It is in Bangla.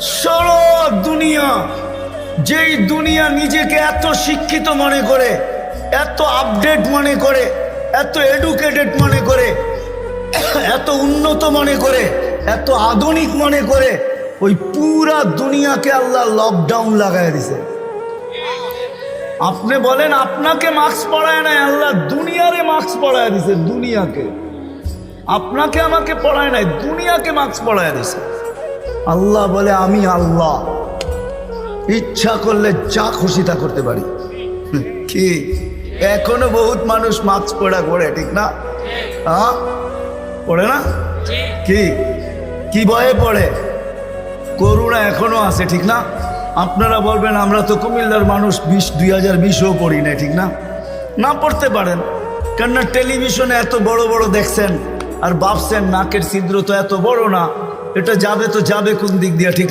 সারা দুনিয়া, যেই দুনিয়া নিজেকে এত শিক্ষিত মনে করে, এত আপডেট মনে করে, এত এডুকেটেড মনে করে, এত উন্নত মনে করে, এত আধুনিক মনে করে, ওই পুরা দুনিয়াকে আল্লাহ লকডাউন লাগাই দিছে। আপনি বলেন আপনাকে মাস্ক পরায় নাই, আল্লাহ দুনিয়ারে মাস্ক পরায় দিছে। দুনিয়াকে, আপনাকে আমাকে পড়ায় নাই, দুনিয়াকে মাস্ক পরায় দিছে। আল্লাহ বলে আমি আল্লাহ, ইচ্ছা করলে যা খুশি তা করতে পারি। কি এখনো বহুত মানুষ মাস্ক পরা করে, ঠিক না? হ্যাঁ, পড়ে না? কি কি ভয়ে পড়ে? করুণা এখনো আছে, ঠিক না? আপনারা বলবেন আমরা তো কুমিল্লার মানুষ, 2020ও পড়ি না, ঠিক না? না পড়তে পারেন, কেননা টেলিভিশনে এত বড় বড় দেখছেন আর ভাবছেন নাকের ছিদ্র তো এত বড় না, এটা যাবে তো যাবে কোন দিক দিয়ে, ঠিক না?